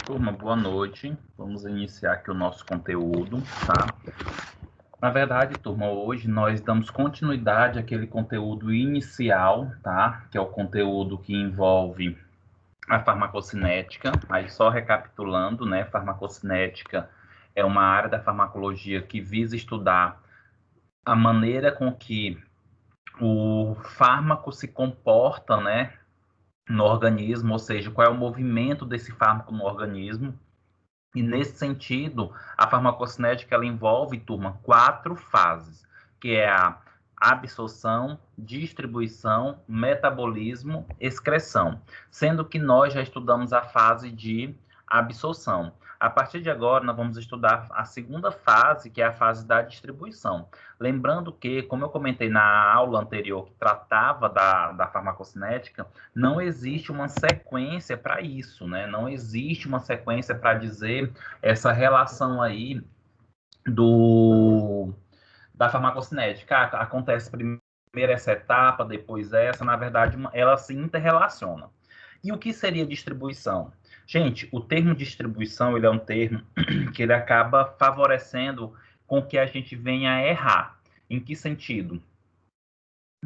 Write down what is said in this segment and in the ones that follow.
Turma, boa noite. Vamos iniciar aqui o nosso conteúdo, tá? Na verdade, turma, hoje nós damos continuidade àquele conteúdo inicial, tá? Que é o conteúdo que envolve a farmacocinética. Aí, só recapitulando, né? Farmacocinética é uma área da farmacologia que visa estudar a maneira com que o fármaco se comporta, né? No organismo, ou seja, qual é o movimento desse fármaco no organismo. E nesse sentido, a farmacocinética ela envolve, turma, 4 fases, que é a absorção, distribuição, metabolismo, excreção, sendo que nós já estudamos a fase de absorção. A partir de agora, nós vamos estudar a segunda fase, que é a fase da distribuição. Lembrando que, como eu comentei na aula anterior, que tratava da farmacocinética, não existe uma sequência para isso, né? Não existe uma sequência para dizer essa relação aí da farmacocinética. Acontece primeiro essa etapa, depois essa, na verdade, ela se interrelaciona. E o que seria distribuição? Gente, o termo distribuição, ele é um termo que ele acaba favorecendo com que a gente venha a errar. Em que sentido?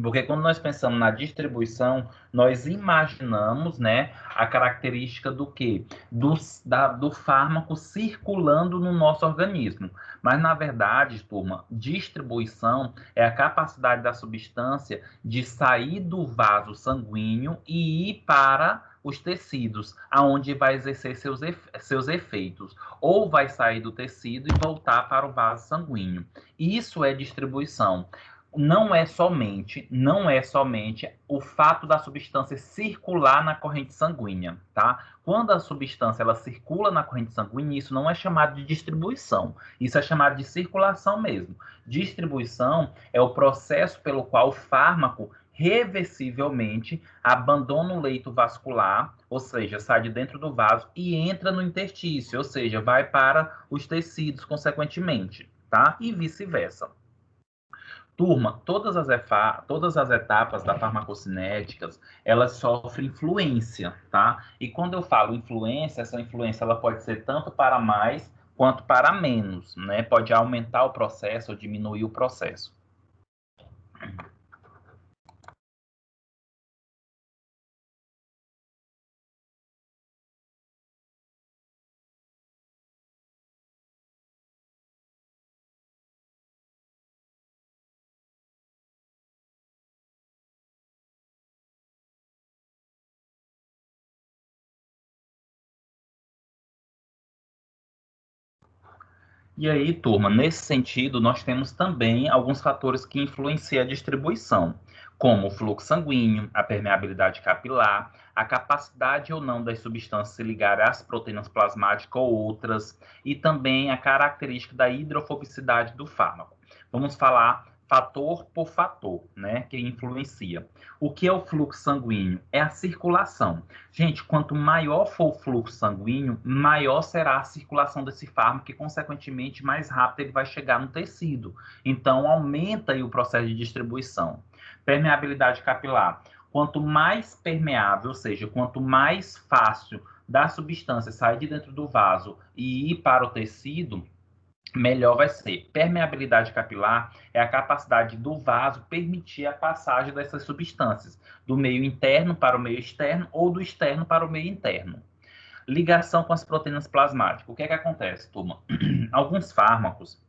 Porque quando nós pensamos na distribuição, nós imaginamos, né, a característica do quê? Do fármaco circulando no nosso organismo. Mas, na verdade, turma, distribuição é a capacidade da substância de sair do vaso sanguíneo e ir para os tecidos, aonde vai exercer seus efeitos. Ou vai sair do tecido e voltar para o vaso sanguíneo. Isso é distribuição. Não é somente o fato da substância circular na corrente sanguínea, tá? Quando a substância ela circula na corrente sanguínea, isso não é chamado de distribuição, isso é chamado de circulação mesmo. Distribuição é o processo pelo qual o fármaco reversivelmente abandona o leito vascular, ou seja, sai de dentro do vaso e entra no interstício, ou seja, vai para os tecidos consequentemente, tá? E vice-versa. Turma, todas as etapas da farmacocinéticas, elas sofrem influência, tá? E quando eu falo influência, essa influência ela pode ser tanto para mais quanto para menos, né? Pode aumentar o processo ou diminuir o processo. E aí, turma, nesse sentido, nós temos também alguns fatores que influenciam a distribuição, como o fluxo sanguíneo, a permeabilidade capilar, a capacidade ou não das substâncias se ligarem às proteínas plasmáticas ou outras, e também a característica da hidrofobicidade do fármaco. Vamos falar fator por fator, né, que influencia. O que é o fluxo sanguíneo? É a circulação. Gente, quanto maior for o fluxo sanguíneo, maior será a circulação desse fármaco e, consequentemente, mais rápido ele vai chegar no tecido. Então, aumenta aí o processo de distribuição. Permeabilidade capilar. Quanto mais permeável, ou seja, quanto mais fácil da substância sair de dentro do vaso e ir para o tecido, melhor vai ser. Permeabilidade capilar é a capacidade do vaso permitir a passagem dessas substâncias do meio interno para o meio externo ou do externo para o meio interno. Ligação com as proteínas plasmáticas. O que é que acontece, turma? Alguns fármacos,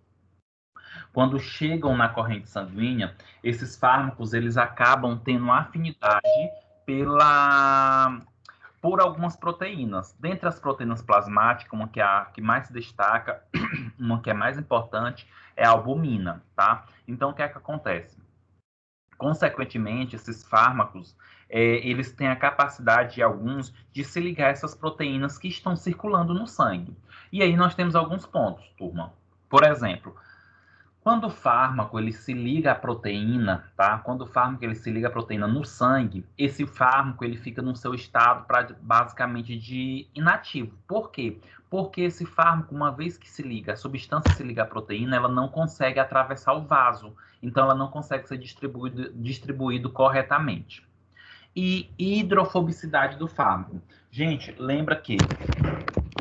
quando chegam na corrente sanguínea, esses fármacos eles acabam tendo afinidade por algumas proteínas. Dentre as proteínas plasmáticas, uma que é a que mais se destaca, uma que é mais importante, é a albumina, tá? Então, o que é que acontece? Consequentemente, esses fármacos, eles têm a capacidade, alguns, de se ligar a essas proteínas que estão circulando no sangue. E aí nós temos alguns pontos, turma. Por exemplo, quando o fármaco ele se liga à proteína, tá? Quando o fármaco ele se liga à proteína no sangue, esse fármaco ele fica no seu estado basicamente de inativo. Por quê? Porque esse fármaco, uma vez que se liga, a substância se liga à proteína, ela não consegue atravessar o vaso. Então ela não consegue ser distribuído corretamente. E hidrofobicidade do fármaco. Gente, lembra que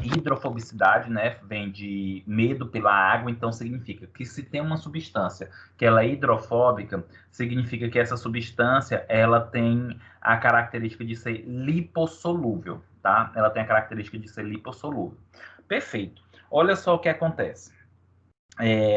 Hidrofobicidade, né, vem de medo pela água, então significa que se tem uma substância que ela é hidrofóbica, significa que essa substância, ela tem a característica de ser lipossolúvel, tá? Ela tem a característica de ser lipossolúvel. Perfeito. Olha só o que acontece.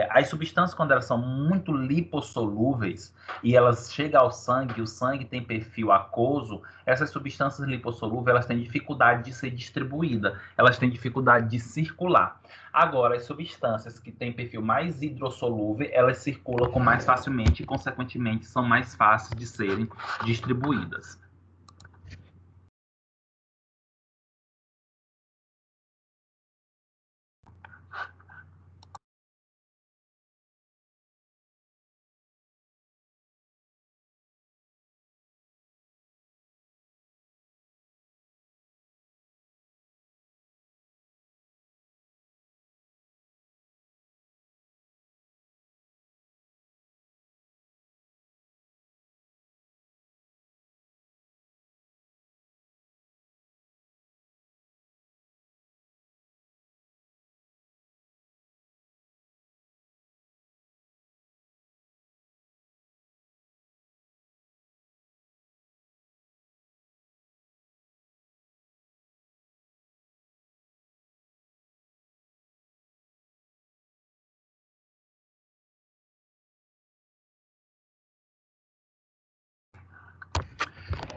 As substâncias, quando elas são muito lipossolúveis e elas chegam ao sangue, o sangue tem perfil aquoso, essas substâncias lipossolúveis, elas têm dificuldade de ser distribuída, elas têm dificuldade de circular. Agora, as substâncias que têm perfil mais hidrossolúvel, elas circulam com mais facilmente e, consequentemente, são mais fáceis de serem distribuídas.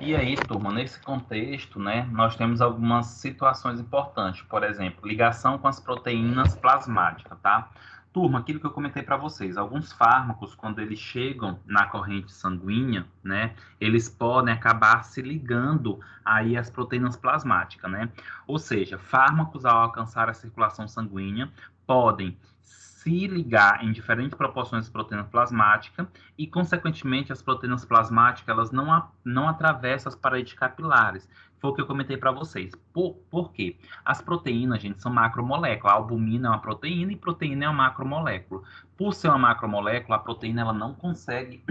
E aí, turma, nesse contexto, né, nós temos algumas situações importantes. Por exemplo, ligação com as proteínas plasmáticas, tá? Turma, aquilo que eu comentei para vocês, alguns fármacos, quando eles chegam na corrente sanguínea, né, eles podem acabar se ligando aí às proteínas plasmáticas, né? Ou seja, fármacos ao alcançar a circulação sanguínea podem se ligar em diferentes proporções de proteína plasmática e, consequentemente, as proteínas plasmáticas elas não atravessam as paredes capilares. Foi o que eu comentei para vocês. Por quê? As proteínas, gente, são macromoléculas. A albumina é uma proteína e proteína é uma macromolécula. Por ser uma macromolécula, a proteína ela não consegue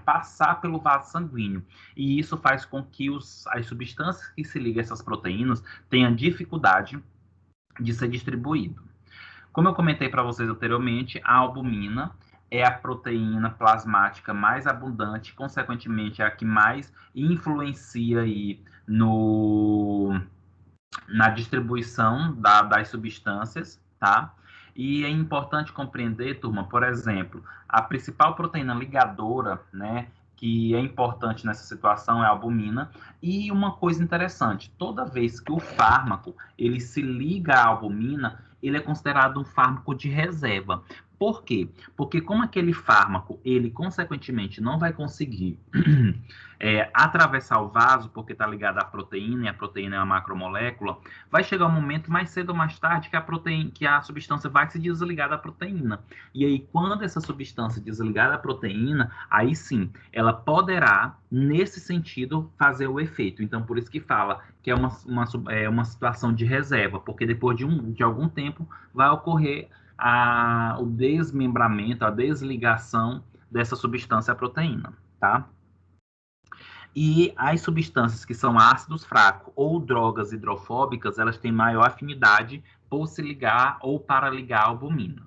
passar pelo vaso sanguíneo. E isso faz com que as substâncias que se ligam a essas proteínas tenham dificuldade de ser distribuído. Como eu comentei para vocês anteriormente, a albumina é a proteína plasmática mais abundante, consequentemente é a que mais influencia aí na distribuição das substâncias, tá? E é importante compreender, turma, por exemplo, a principal proteína ligadora, né, que é importante nessa situação é a albumina. E uma coisa interessante, toda vez que o fármaco ele se liga à albumina, ele é considerado um fármaco de reserva. Por quê? Porque como aquele fármaco, ele consequentemente não vai conseguir atravessar o vaso, porque está ligado à proteína, e a proteína é uma macromolécula, vai chegar um momento, mais cedo ou mais tarde, que a substância vai se desligar da proteína. E aí, quando essa substância desligar da proteína, aí sim, ela poderá, nesse sentido, fazer o efeito. Então, por isso que fala que é uma situação de reserva, porque depois de algum tempo vai ocorrer o desmembramento, a desligação dessa substância à proteína, tá? E as substâncias que são ácidos fracos ou drogas hidrofóbicas, elas têm maior afinidade por se ligar ou para ligar a albumina.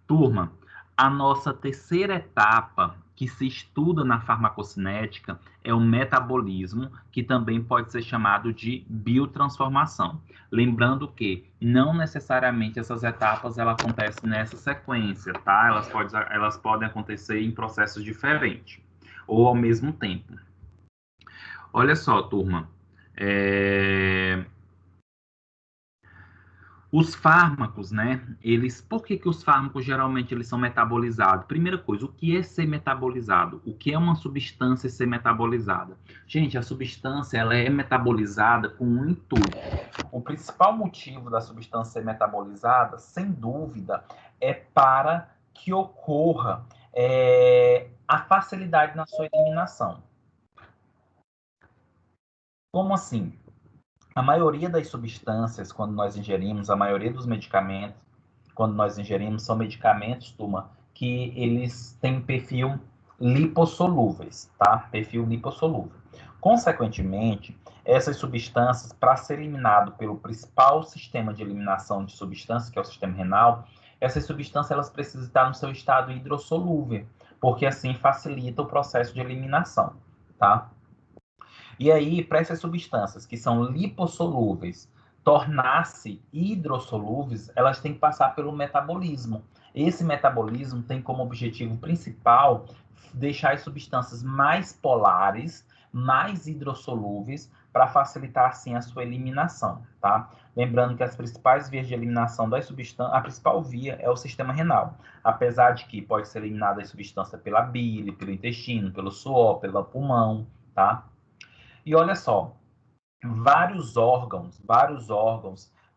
Turma, a nossa terceira etapa que se estuda na farmacocinética é o metabolismo, que também pode ser chamado de biotransformação. Lembrando que não necessariamente essas etapas elas acontecem nessa sequência, tá? Elas podem acontecer em processos diferentes ou ao mesmo tempo. Olha só, turma, os fármacos, né? Por que os fármacos geralmente eles são metabolizados? Primeira coisa, o que é ser metabolizado? O que é uma substância ser metabolizada? Gente, a substância ela é metabolizada com um intuito. O principal motivo da substância ser metabolizada, sem dúvida, é para que ocorra a facilidade na sua eliminação. Como assim? A maioria das substâncias, quando nós ingerimos, a maioria dos medicamentos, quando nós ingerimos, são medicamentos, turma, que eles têm perfil lipossolúveis, tá? Perfil lipossolúvel. Consequentemente, Essas substâncias, para ser eliminado pelo principal sistema de eliminação de substâncias, que é o sistema renal, essas substâncias elas precisam estar no seu estado hidrossolúvel, porque assim facilita o processo de eliminação, tá? E aí, para essas substâncias que são lipossolúveis tornar-se hidrossolúveis, elas têm que passar pelo metabolismo. Esse metabolismo tem como objetivo principal deixar as substâncias mais polares, mais hidrossolúveis, para facilitar, assim, a sua eliminação, tá? Lembrando que as principais vias de eliminação das substâncias, a principal via é o sistema renal, apesar de que pode ser eliminada a substância pela bile, pelo intestino, pelo suor, pelo pulmão, tá? E olha só, vários órgãos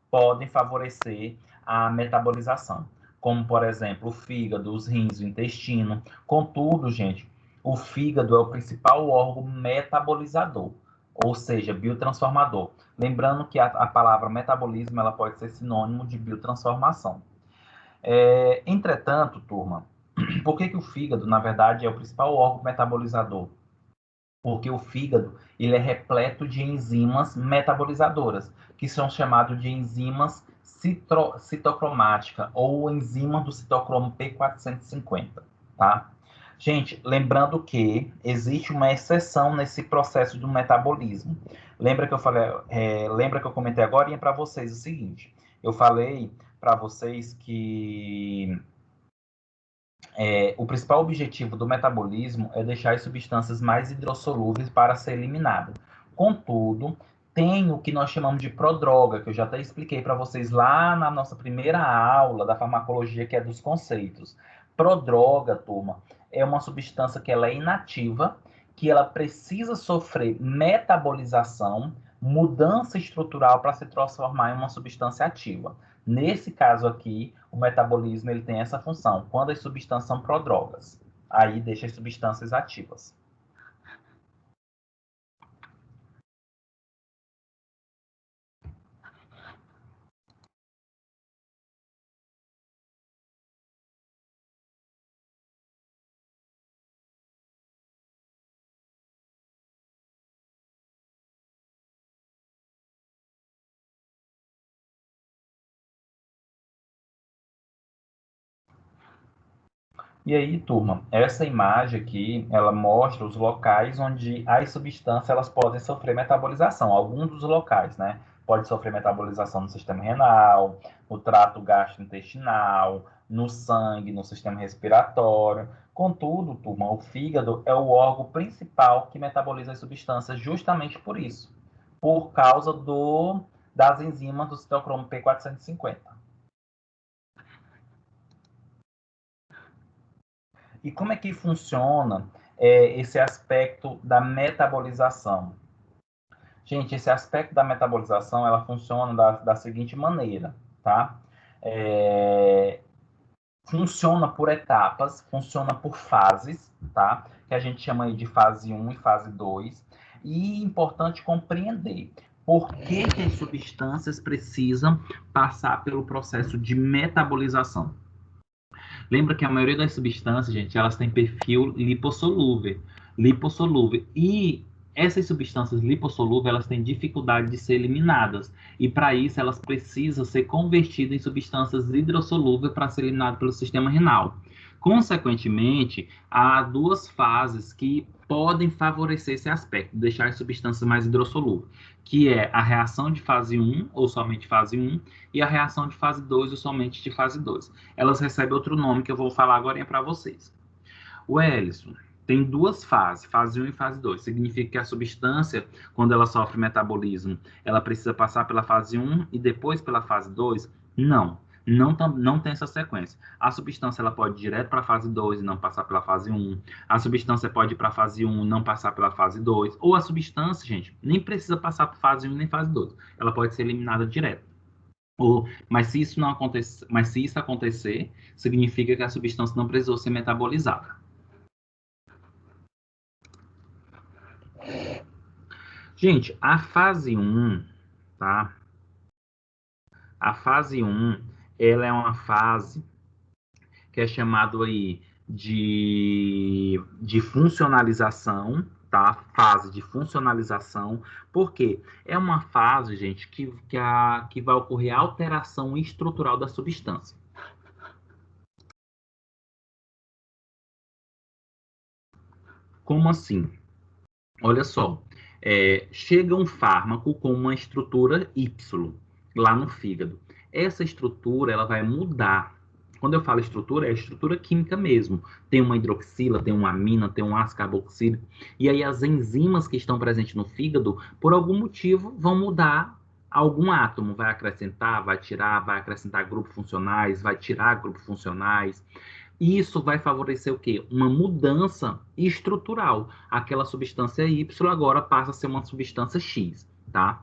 podem favorecer a metabolização, como, por exemplo, o fígado, os rins, o intestino. Contudo, gente, o fígado é o principal órgão metabolizador, ou seja, biotransformador. Lembrando que a palavra metabolismo ela pode ser sinônimo de biotransformação. Entretanto, turma, por que o fígado, na verdade, é o principal órgão metabolizador? Porque o fígado ele é repleto de enzimas metabolizadoras, que são chamadas de enzimas citocromática ou enzima do citocromo P450, tá? Gente, lembrando que existe uma exceção nesse processo do metabolismo. Lembra que eu falei, lembra que eu comentei agora para vocês o seguinte? Eu falei para vocês que o principal objetivo do metabolismo é deixar as substâncias mais hidrossolúveis para ser eliminado. Contudo, tem o que nós chamamos de prodroga, que eu já até expliquei para vocês lá na nossa primeira aula da farmacologia, que é dos conceitos. Prodroga, turma, é uma substância que ela é inativa, que ela precisa sofrer metabolização, mudança estrutural para se transformar em uma substância ativa. Nesse caso aqui, o metabolismo ele tem essa função. Quando as substâncias são prodrogas, aí deixa as substâncias ativas. E aí, turma, essa imagem aqui, ela mostra os locais onde as substâncias elas podem sofrer metabolização. Alguns dos locais, né? Pode sofrer metabolização no sistema renal, no trato gastrointestinal, no sangue, no sistema respiratório. Contudo, turma, o fígado é o órgão principal que metaboliza as substâncias justamente por isso, por causa das enzimas do citocromo P450. E como é que funciona esse aspecto da metabolização? Gente, esse aspecto da metabolização, ela funciona da seguinte maneira, tá? É, funciona por etapas, funciona por fases, tá? Que a gente chama aí de fase 1 e fase 2. E é importante compreender por que as substâncias precisam passar pelo processo de metabolização. Lembra que a maioria das substâncias, gente, elas têm perfil lipossolúvel. E essas substâncias lipossolúveis, elas têm dificuldade de ser eliminadas. E para isso, elas precisam ser convertidas em substâncias hidrossolúveis para ser eliminadas pelo sistema renal. Consequentemente, há duas fases que podem favorecer esse aspecto, deixar as substâncias mais hidrossolúveis, que é a reação de fase 1, ou somente fase 1, e a reação de fase 2, ou somente de fase 2. Elas recebem outro nome que eu vou falar agora para vocês. O Ellison tem duas fases, fase 1 e fase 2. Significa que a substância, quando ela sofre metabolismo, ela precisa passar pela fase 1 e depois pela fase 2? Não. Não tem essa sequência. A substância ela pode ir direto para a fase 2 e não passar pela fase 1. A substância pode ir para a fase 1 e não passar pela fase 2. Ou a substância, gente, nem precisa passar por fase 1 nem fase 2. Ela pode ser eliminada direto. Mas se isso não acontecer, mas se isso acontecer, significa que a substância não precisou ser metabolizada. Gente, a fase 1, tá? A fase 1, ela é uma fase que é chamado aí de funcionalização, tá? Fase de funcionalização, porque é uma fase, gente, que vai ocorrer alteração estrutural da substância. Como assim? Olha só, chega um fármaco com uma estrutura Y lá no fígado. Essa estrutura ela vai mudar. Quando eu falo estrutura, é estrutura química mesmo. Tem uma hidroxila, tem uma amina, tem um ácido carboxílico. E aí as enzimas que estão presentes no fígado, por algum motivo, vão mudar algum átomo. Vai acrescentar, vai tirar, vai acrescentar grupos funcionais, vai tirar grupos funcionais. Isso vai favorecer o quê? Uma mudança estrutural. Aquela substância Y agora passa a ser uma substância X, tá?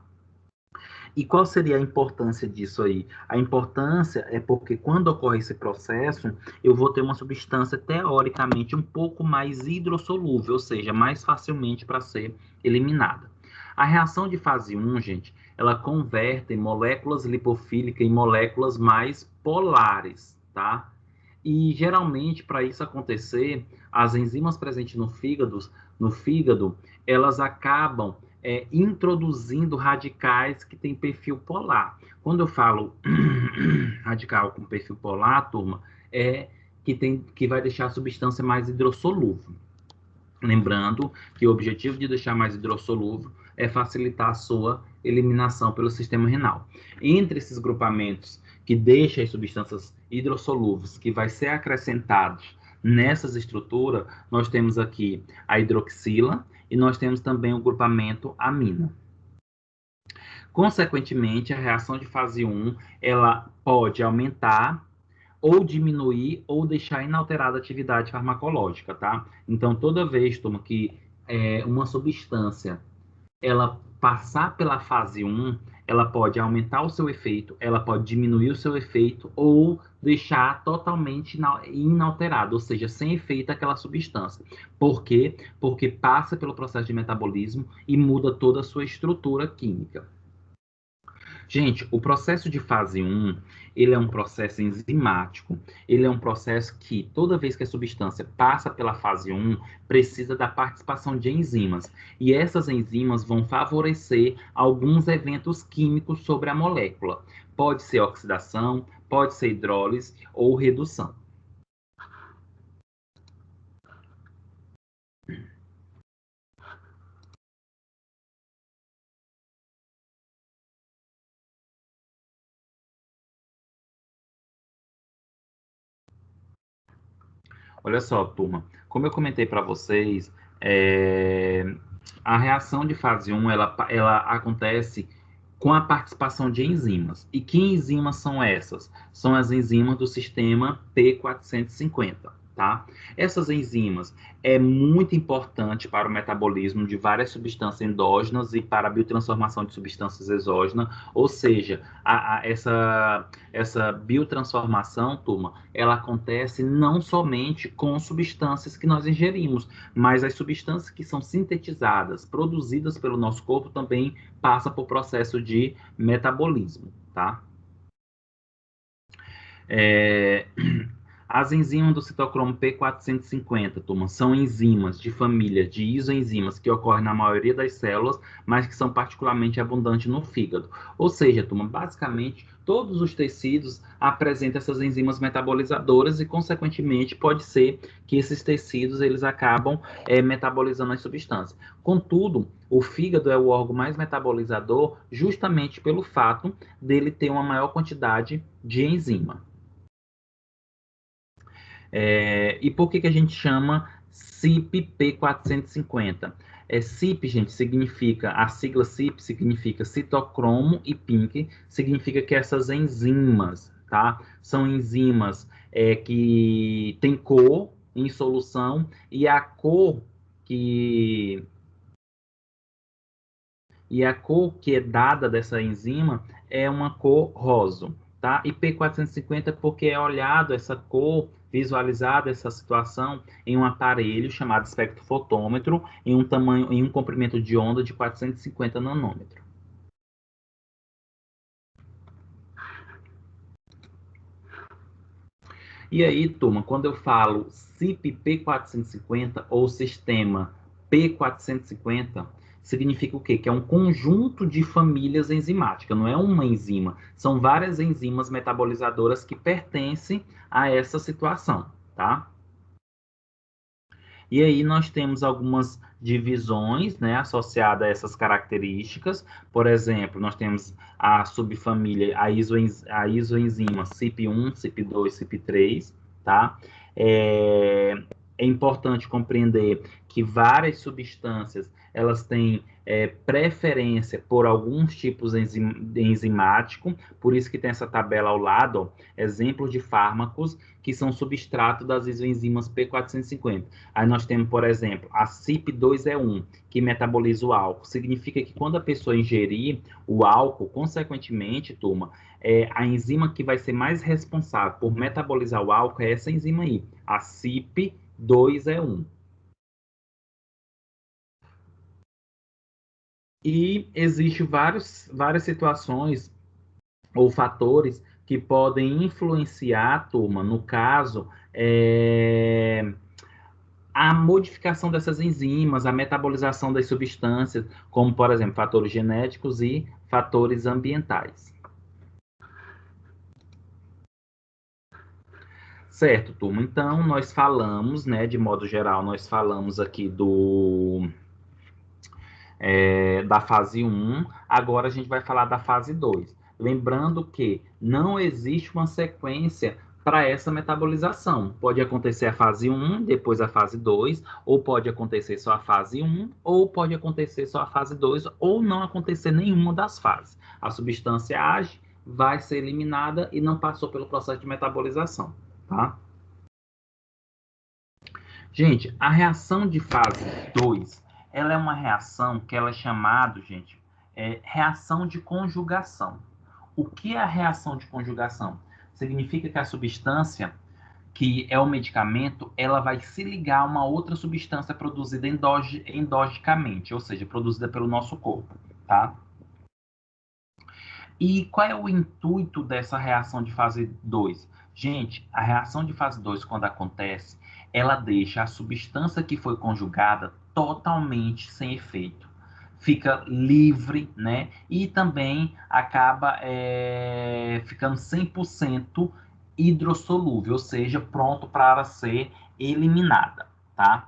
E qual seria a importância disso aí? A importância é porque quando ocorre esse processo, eu vou ter uma substância teoricamente um pouco mais hidrossolúvel, ou seja, mais facilmente para ser eliminada. A reação de fase 1, gente, ela converte moléculas lipofílicas em moléculas mais polares, tá? E geralmente, para isso acontecer, as enzimas presentes no fígado, elas acabam introduzindo radicais que têm perfil polar. Quando eu falo radical com perfil polar, turma, é que vai deixar a substância mais hidrossolúvel. Lembrando que o objetivo de deixar mais hidrossolúvel é facilitar a sua eliminação pelo sistema renal. Entre esses grupamentos que deixam as substâncias hidrossolúveis, que vai ser acrescentados nessas estruturas, nós temos aqui a hidroxila e nós temos também o grupamento amina. Consequentemente, a reação de fase 1, ela pode aumentar ou diminuir ou deixar inalterada a atividade farmacológica, tá? Então, toda vez, turma, que uma substância ela passar pela fase 1, ela pode aumentar o seu efeito, ela pode diminuir o seu efeito ou deixar totalmente inalterado, ou seja, sem efeito aquela substância. Por quê? Porque passa pelo processo de metabolismo e muda toda a sua estrutura química. Gente, o processo de fase 1, ele é um processo enzimático, ele é um processo que, toda vez que a substância passa pela fase 1, precisa da participação de enzimas. E essas enzimas vão favorecer alguns eventos químicos sobre a molécula. Pode ser oxidação, pode ser hidrólise ou redução. Olha só, turma, como eu comentei para vocês, a reação de fase 1, ela acontece com a participação de enzimas. E que enzimas são essas? São as enzimas do sistema P450, tá? Essas enzimas é muito importante para o metabolismo de várias substâncias endógenas e para a biotransformação de substâncias exógenas, ou seja, essa biotransformação, turma, ela acontece não somente com substâncias que nós ingerimos, mas as substâncias que são sintetizadas, produzidas pelo nosso corpo também passam por processo de metabolismo, tá? As enzimas do citocromo P450, turma, são enzimas de família de isoenzimas que ocorrem na maioria das células, mas que são particularmente abundantes no fígado. Ou seja, turma, basicamente, todos os tecidos apresentam essas enzimas metabolizadoras e, consequentemente, pode ser que esses tecidos eles acabam metabolizando as substâncias. Contudo, o fígado é o órgão mais metabolizador justamente pelo fato dele ter uma maior quantidade de enzima. E por que a gente chama CYP450? CYP, gente, significa, a sigla CYP significa citocromo e pink, significa que essas enzimas, tá? São enzimas que têm cor em solução e que a cor que é dada dessa enzima é uma cor rosa, tá? E P450 porque é olhado essa cor, visualizada essa situação em um aparelho chamado espectrofotômetro em um comprimento de onda de 450 nanômetros. E aí, turma, quando eu falo CYP P450 ou sistema P450 significa o quê? Que é um conjunto de famílias enzimáticas, não é uma enzima. São várias enzimas metabolizadoras que pertencem a essa situação, tá? E aí nós temos algumas divisões, né, associadas a essas características. Por exemplo, nós temos a subfamília, a isoenzima CYP1, CYP2, CYP3, tá? É importante compreender que várias substâncias, elas têm preferência por alguns tipos enzimáticos, por isso que tem essa tabela ao lado, ó, exemplos de fármacos que são substrato das isoenzimas P450. Aí nós temos, por exemplo, a CYP2E1, que metaboliza o álcool. Significa que quando a pessoa ingerir o álcool, consequentemente, turma, a enzima que vai ser mais responsável por metabolizar o álcool é essa enzima aí, a CYP2E1. E existem várias situações ou fatores que podem influenciar, turma, no caso, a modificação dessas enzimas, a metabolização das substâncias, como, por exemplo, fatores genéticos e fatores ambientais. Certo, turma? Então, nós falamos, né, de modo geral, nós falamos aqui da fase 1, agora a gente vai falar da fase 2. Lembrando que não existe uma sequência para essa metabolização. Pode acontecer a fase 1, depois a fase 2, ou pode acontecer só a fase 1, ou pode acontecer só a fase 2, ou não acontecer nenhuma das fases. A substância age, vai ser eliminada e não passou pelo processo de metabolização, tá? Gente, a reação de fase 2, ela é uma reação que ela é chamada, gente, reação de conjugação. O que é a reação de conjugação? Significa que a substância, que é o medicamento, ela vai se ligar a uma outra substância produzida endogicamente, ou seja, produzida pelo nosso corpo, tá? E qual é o intuito dessa reação de fase 2? Gente, a reação de fase 2, quando acontece, ela deixa a substância que foi conjugada totalmente sem efeito. Fica livre, né? E também acaba ficando 100% hidrossolúvel, ou seja, pronto para ser eliminada, tá?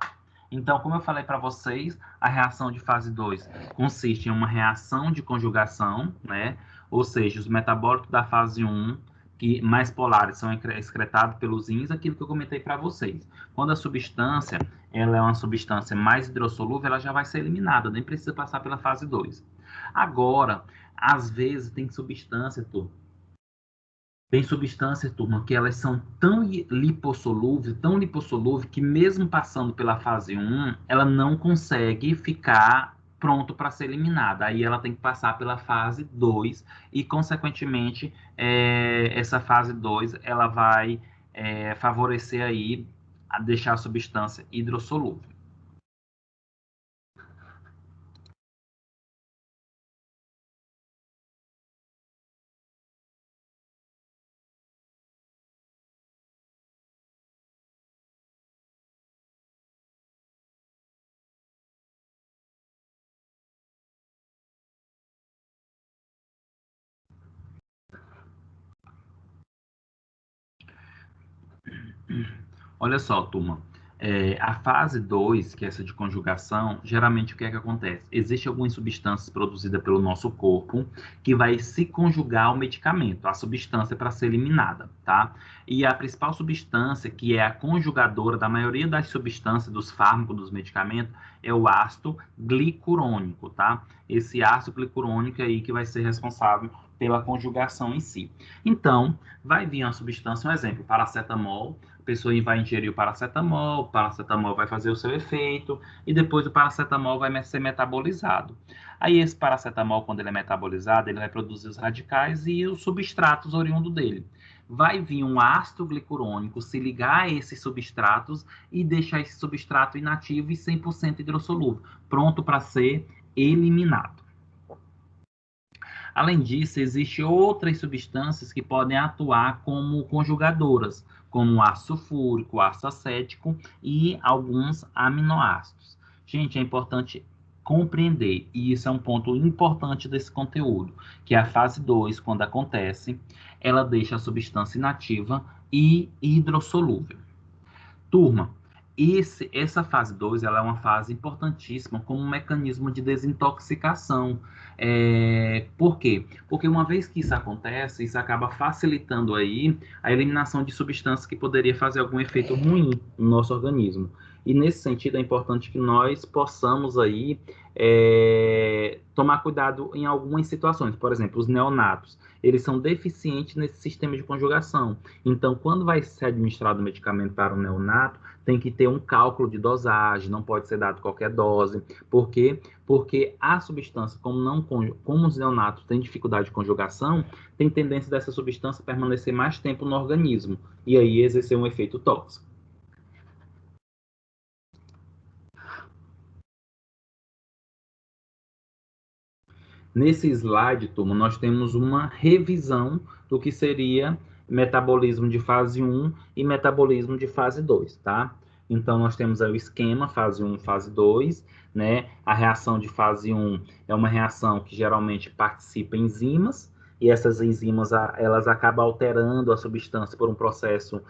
Então, como eu falei para vocês, a reação de fase 2 consiste em uma reação de conjugação, né? Ou seja, os metabólitos da fase 1, que mais polares, são excretados pelos rins, aquilo que eu comentei para vocês. Quando a substância ela é uma substância mais hidrossolúvel, ela já vai ser eliminada, nem precisa passar pela fase 2. Agora, às vezes, tem substância, turma, que elas são tão lipossolúveis, que mesmo passando pela fase 1, ela não consegue ficar pronto para ser eliminada. Aí ela tem que passar pela fase 2 e, consequentemente, essa fase 2 ela vai favorecer aí a deixar a substância hidrossolúvel. Olha só, turma. A fase 2, que é essa de conjugação, geralmente o que é que acontece? Existem algumas substâncias produzidas pelo nosso corpo que vai se conjugar ao medicamento, a substância para ser eliminada, tá? E a principal substância, que é a conjugadora da maioria das substâncias dos fármacos, dos medicamentos, é o ácido glicurônico, tá? Esse ácido glicurônico aí que vai ser responsável pela conjugação em si. Então, vai vir uma substância, um exemplo, paracetamol. A pessoa vai ingerir o paracetamol vai fazer o seu efeito, e depois o paracetamol vai ser metabolizado. Aí esse paracetamol, quando ele é metabolizado, ele vai produzir os radicais e os substratos oriundos dele. Vai vir um ácido glicurônico se ligar a esses substratos e deixar esse substrato inativo e 100% hidrossolúvel, pronto para ser eliminado. Além disso, existem outras substâncias que podem atuar como conjugadoras, como o ácido sulfúrico, o ácido acético e alguns aminoácidos. Gente, é importante compreender, e isso é um ponto importante desse conteúdo, que a fase 2, quando acontece, ela deixa a substância inativa e hidrossolúvel. Turma, essa fase 2 ela é uma fase importantíssima como um mecanismo de desintoxicação. Por quê? Porque uma vez que isso acontece, isso acaba facilitando aí a eliminação de substâncias que poderia fazer algum efeito ruim no nosso organismo. E nesse sentido é importante que nós possamos aí tomar cuidado em algumas situações. Por exemplo, os neonatos, eles são deficientes nesse sistema de conjugação. Então, quando vai ser administrado o medicamento para o neonato, tem que ter um cálculo de dosagem, não pode ser dado qualquer dose. Por quê? Porque a substância, como os neonatos têm dificuldade de conjugação, tem tendência dessa substância permanecer mais tempo no organismo e aí exercer um efeito tóxico. Nesse slide, turma, nós temos uma revisão do que seria metabolismo de fase 1 e metabolismo de fase 2, tá? Então, nós temos aí o esquema, fase 1 e fase 2, né? A reação de fase 1 é uma reação que geralmente participa enzimas, e essas enzimas, elas acabam alterando a substância por um processo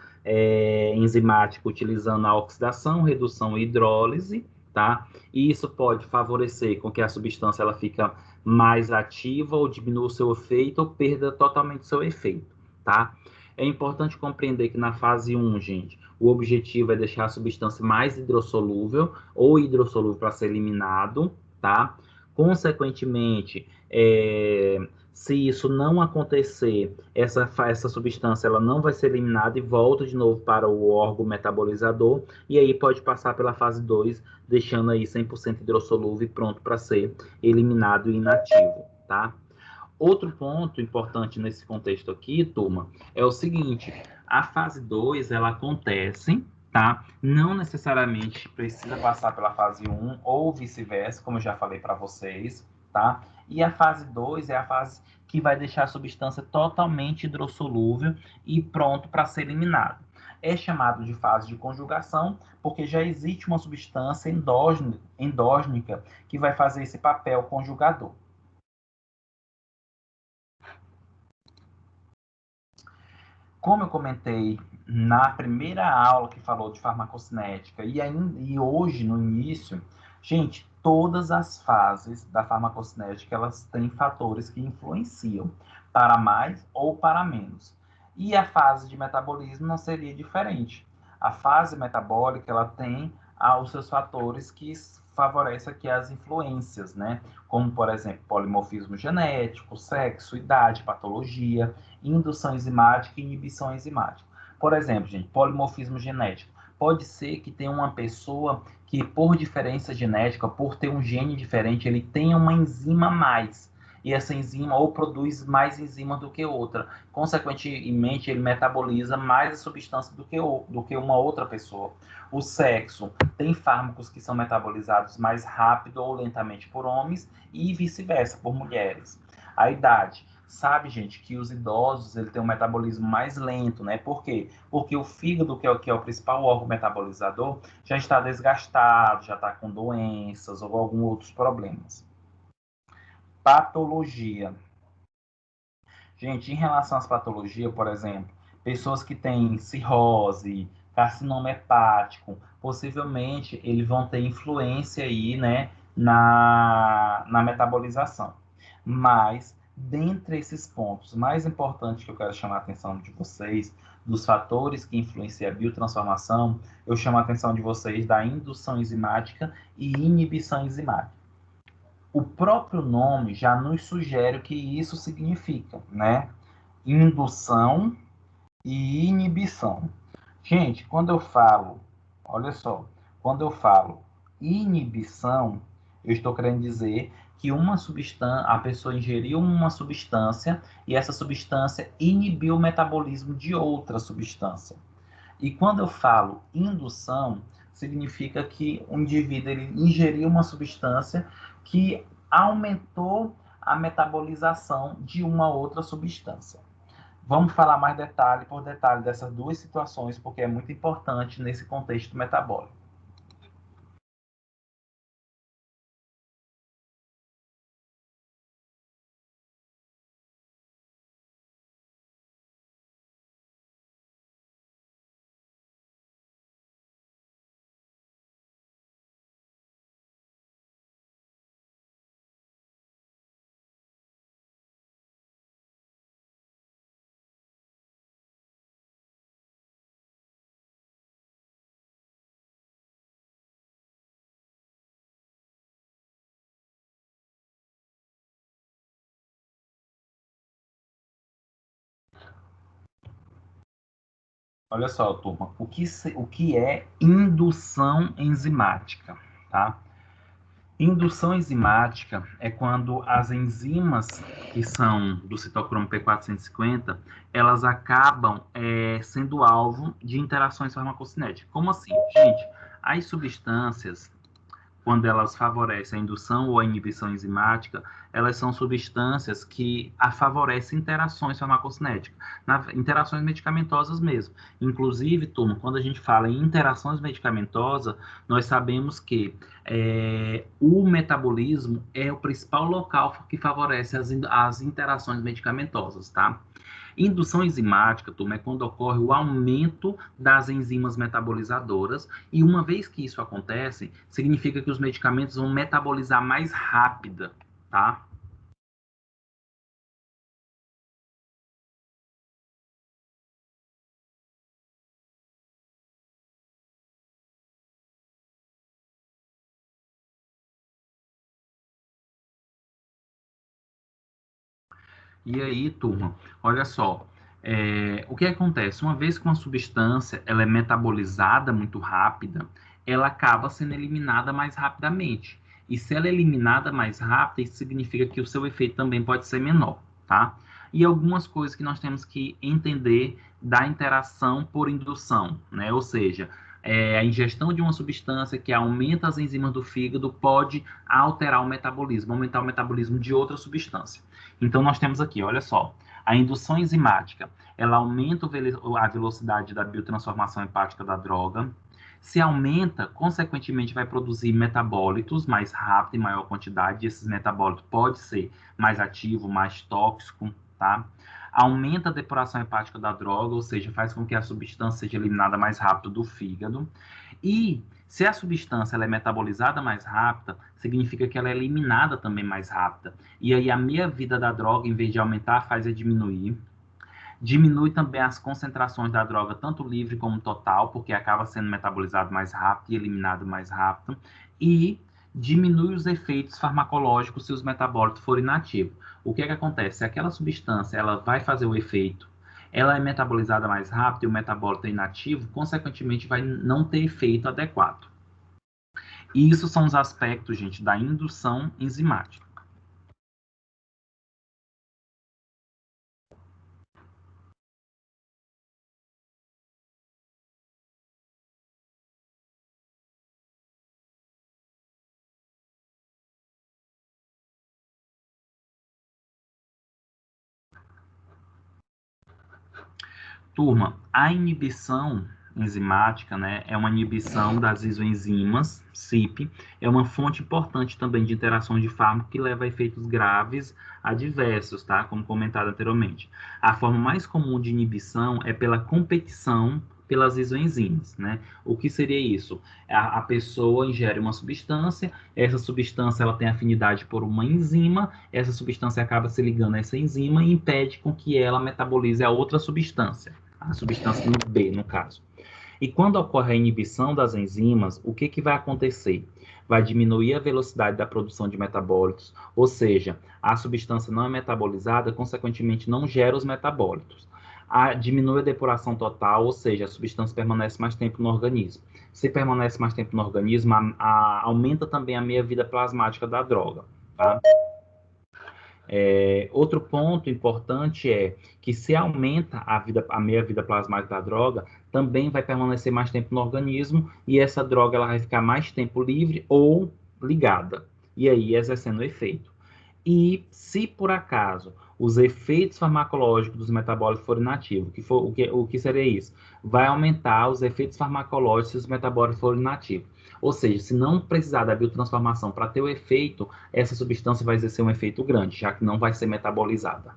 enzimático, utilizando a oxidação, redução e hidrólise, tá? E isso pode favorecer com que a substância ela fica mais ativa ou diminua o seu efeito ou perda totalmente seu efeito, tá? É importante compreender que na fase 1, gente, o objetivo é deixar a substância mais hidrossolúvel ou hidrossolúvel para ser eliminado, tá? Consequentemente, se isso não acontecer, essa substância ela não vai ser eliminada e volta de novo para o órgão metabolizador, e aí pode passar pela fase 2, deixando aí 100% hidrossolúvel e pronto para ser eliminado e inativo, tá? Outro ponto importante nesse contexto aqui, turma, é o seguinte: a fase 2 ela acontece, tá? Não necessariamente precisa passar pela fase 1 ou vice-versa, como eu já falei para vocês, tá? E a fase 2 é a fase que vai deixar a substância totalmente hidrossolúvel e pronto para ser eliminado. É chamado de fase de conjugação, porque já existe uma substância endógena que vai fazer esse papel conjugador. Como eu comentei na primeira aula que falou de farmacocinética e hoje no início, gente, todas as fases da farmacocinética elas têm fatores que influenciam para mais ou para menos. E a fase de metabolismo não seria diferente. A fase metabólica ela tem os seus fatores que favorecem aqui as influências, né? Como, por exemplo, polimorfismo genético, sexo, idade, patologia, indução enzimática e inibição enzimática. Por exemplo, gente, polimorfismo genético. Pode ser que tenha uma pessoa que, por diferença genética, por ter um gene diferente, ele tenha uma enzima a mais. E essa enzima ou produz mais enzima do que outra. Consequentemente, ele metaboliza mais a substância do que uma outra pessoa. O sexo. Tem fármacos que são metabolizados mais rápido ou lentamente por homens e vice-versa, por mulheres. A idade. Sabe, gente, que os idosos ele tem um metabolismo mais lento, né? Por quê? Porque o fígado, que é o principal órgão metabolizador, já está desgastado, já está com doenças ou alguns outros problemas. Patologia. Gente, em relação às patologias, por exemplo, pessoas que têm cirrose, carcinoma hepático, possivelmente eles vão ter influência aí, né, na metabolização. Mas, dentre esses pontos mais importantes que eu quero chamar a atenção de vocês, dos fatores que influenciam a biotransformação, eu chamo a atenção de vocês da indução enzimática e inibição enzimática. O próprio nome já nos sugere o que isso significa, né? Indução e inibição. Gente, quando eu falo, olha só, quando eu falo inibição, eu estou querendo dizer que uma substância, a pessoa ingeriu uma substância e essa substância inibiu o metabolismo de outra substância. E quando eu falo indução, significa que o indivíduo ele ingeriu uma substância que aumentou a metabolização de uma outra substância. Vamos falar mais detalhe por detalhe dessas duas situações, porque é muito importante nesse contexto metabólico. Olha só, turma, o que é indução enzimática, tá? Indução enzimática é quando as enzimas que são do citocromo P450, elas acabam sendo alvo de interações farmacocinéticas. Como assim? Gente, as substâncias quando elas favorecem a indução ou a inibição enzimática, elas são substâncias que favorecem interações farmacocinéticas, interações medicamentosas mesmo. Inclusive, turma, quando a gente fala em interações medicamentosas, nós sabemos que o metabolismo é o principal local que favorece as interações medicamentosas, tá? Indução enzimática, turma, é quando ocorre o aumento das enzimas metabolizadoras, e uma vez que isso acontece, significa que os medicamentos vão metabolizar mais rápida, tá? E aí, turma, olha só, o que acontece? Uma vez que uma substância ela é metabolizada muito rápida, ela acaba sendo eliminada mais rapidamente. E se ela é eliminada mais rápido, isso significa que o seu efeito também pode ser menor, tá? E algumas coisas que nós temos que entender da interação por indução, né? Ou seja, a ingestão de uma substância que aumenta as enzimas do fígado pode alterar o metabolismo, aumentar o metabolismo de outra substância. Então, nós temos aqui, olha só, a indução enzimática, ela aumenta a velocidade da biotransformação hepática da droga. Se aumenta, consequentemente, vai produzir metabólitos mais rápido, em maior quantidade. E esses metabólitos pode ser mais ativo, mais tóxico, tá? Aumenta a depuração hepática da droga, ou seja, faz com que a substância seja eliminada mais rápido do fígado. E se a substância ela é metabolizada mais rápida, significa que ela é eliminada também mais rápida. E aí a meia-vida da droga, em vez de aumentar, faz diminuir. Diminui também as concentrações da droga, tanto livre como total, porque acaba sendo metabolizado mais rápido e eliminado mais rápido. E diminui os efeitos farmacológicos se os metabólitos forem inativos. O que é que acontece? Se aquela substância ela vai fazer o efeito, ela é metabolizada mais rápido e o metabólito é inativo, consequentemente vai não ter efeito adequado. E isso são os aspectos, gente, da indução enzimática. Turma, a inibição enzimática, né, é uma inibição das isoenzimas, CYP, é uma fonte importante também de interação de fármaco que leva a efeitos graves adversos, tá? Como comentado anteriormente. A forma mais comum de inibição é pela competição pelas isoenzimas, né? O que seria isso? A pessoa ingere uma substância, essa substância ela tem afinidade por uma enzima, essa substância acaba se ligando a essa enzima e impede com que ela metabolize a outra substância, a substância B, no caso. E quando ocorre a inibição das enzimas, o que vai acontecer? Vai diminuir a velocidade da produção de metabólitos, ou seja, a substância não é metabolizada, consequentemente não gera os metabólitos. Diminui a depuração total, ou seja, a substância permanece mais tempo no organismo. Se permanece mais tempo no organismo, aumenta também a meia-vida plasmática da droga. Tá? Outro ponto importante é que se aumenta a meia-vida plasmática da droga, também vai permanecer mais tempo no organismo e essa droga ela vai ficar mais tempo livre ou ligada, e aí exercendo efeito. E se por acaso os efeitos farmacológicos dos metabólicos forem inativos, o que seria isso? Vai aumentar os efeitos farmacológicos se os metabólicos forem inativos. Ou seja, se não precisar da biotransformação para ter o efeito, essa substância vai exercer um efeito grande, já que não vai ser metabolizada.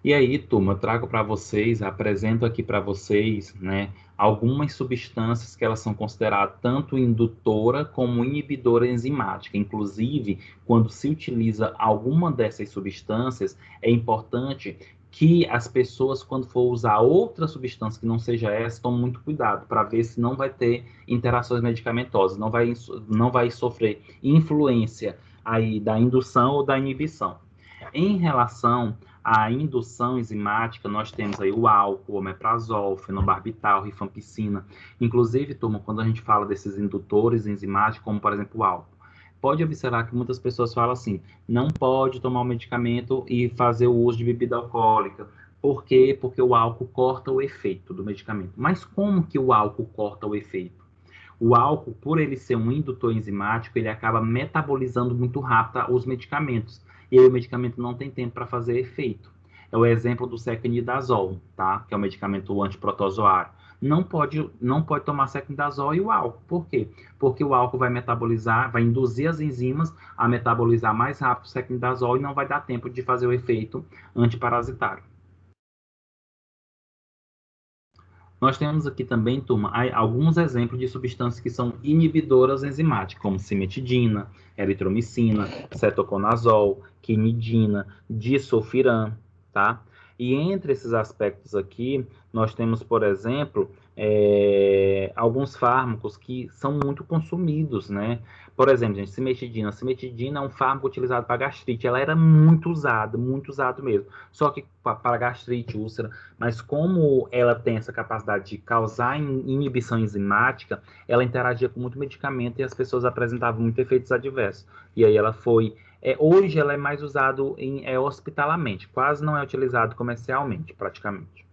E aí, turma, eu trago para vocês, apresento aqui para vocês, né, algumas substâncias que elas são consideradas tanto indutora como inibidora enzimática. Inclusive, quando se utiliza alguma dessas substâncias, é importante que as pessoas, quando for usar outra substância que não seja essa, tomem muito cuidado para ver se não vai ter interações medicamentosas, não vai sofrer influência aí da indução ou da inibição. Em relação à indução enzimática, nós temos aí o álcool, o omeprazol, fenobarbital, rifampicina. Inclusive, turma, quando a gente fala desses indutores enzimáticos, como por exemplo o álcool, pode observar que muitas pessoas falam assim, não pode tomar o medicamento e fazer o uso de bebida alcoólica. Por quê? Porque o álcool corta o efeito do medicamento. Mas como que o álcool corta o efeito? O álcool, por ele ser um indutor enzimático, ele acaba metabolizando muito rápido os medicamentos. E aí o medicamento não tem tempo para fazer efeito. É o exemplo do secnidazol, tá? Que é o medicamento antiprotozoário. Não pode tomar secnidazol e o álcool. Por quê? Porque o álcool vai metabolizar, vai induzir as enzimas a metabolizar mais rápido o secnidazol e não vai dar tempo de fazer o efeito antiparasitário. Nós temos aqui também, turma, alguns exemplos de substâncias que são inibidoras enzimáticas, como cimetidina, eritromicina, cetoconazol, quinidina, disulfiram, tá? E entre esses aspectos aqui, nós temos, por exemplo, alguns fármacos que são muito consumidos, né? Por exemplo, gente, cimetidina. Cimetidina é um fármaco utilizado para gastrite. Ela era muito usado mesmo. Só que para gastrite, úlcera, mas como ela tem essa capacidade de causar inibição enzimática, ela interagia com muito medicamento e as pessoas apresentavam muitos efeitos adversos. E aí ela foi. Hoje ela é mais usado hospitalarmente, quase não é utilizado comercialmente, praticamente.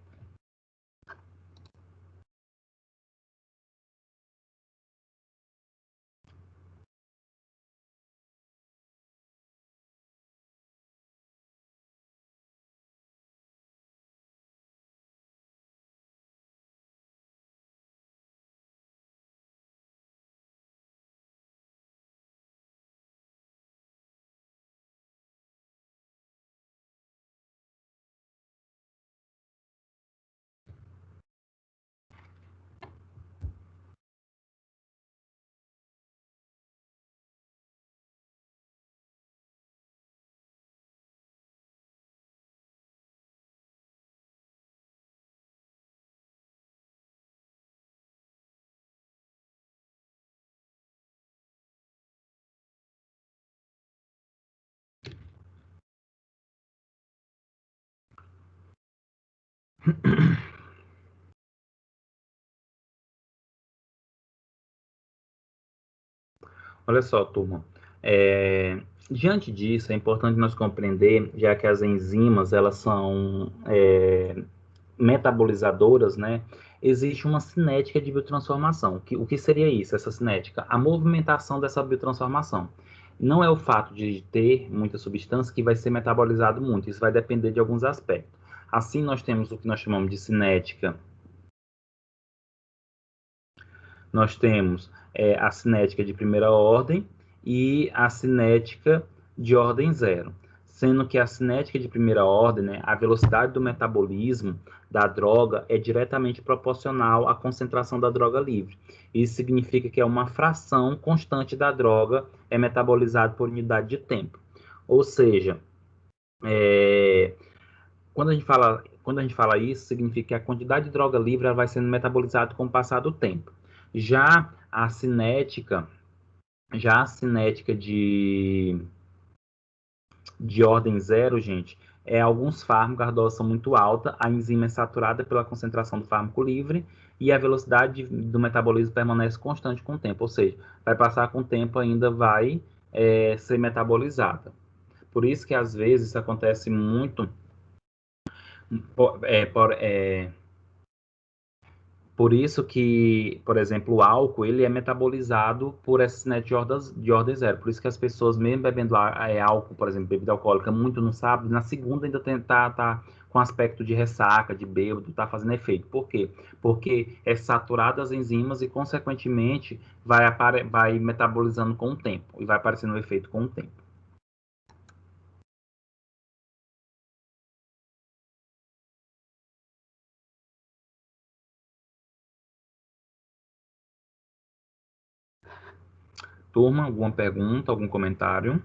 Olha só, turma. Diante disso, é importante nós compreender, já que as enzimas elas são metabolizadoras, né? Existe uma cinética de biotransformação. O que seria isso, essa cinética? A movimentação dessa biotransformação. Não é o fato de ter muita substância que vai ser metabolizado muito, isso vai depender de alguns aspectos. Assim, nós temos o que nós chamamos de cinética. Nós temos a cinética de primeira ordem e a cinética de ordem zero. Sendo que a cinética de primeira ordem, né, a velocidade do metabolismo da droga é diretamente proporcional à concentração da droga livre. Isso significa que é uma fração constante da droga é metabolizada por unidade de tempo. Ou seja, é, quando a gente fala isso, significa que a quantidade de droga livre ela vai sendo metabolizada com o passar do tempo. Já a cinética, já a cinética de ordem zero, gente, alguns fármacos, a dose são muito alta, a enzima é saturada pela concentração do fármaco livre e a velocidade do metabolismo permanece constante com o tempo, ou seja, vai passar com o tempo ainda vai ser metabolizada. Por isso que às vezes isso acontece muito por, é, por, é, Por isso que, por exemplo, o álcool, ele é metabolizado por essa cinética de ordem zero. Por isso que as pessoas, mesmo bebendo álcool, por exemplo, bebida alcoólica, muito no sábado, na segunda ainda tá com aspecto de ressaca, de bêbado, tá fazendo efeito. Por quê? Porque é saturado as enzimas e, consequentemente, vai metabolizando com o tempo e vai aparecendo o efeito com o tempo. Turma, alguma pergunta, algum comentário?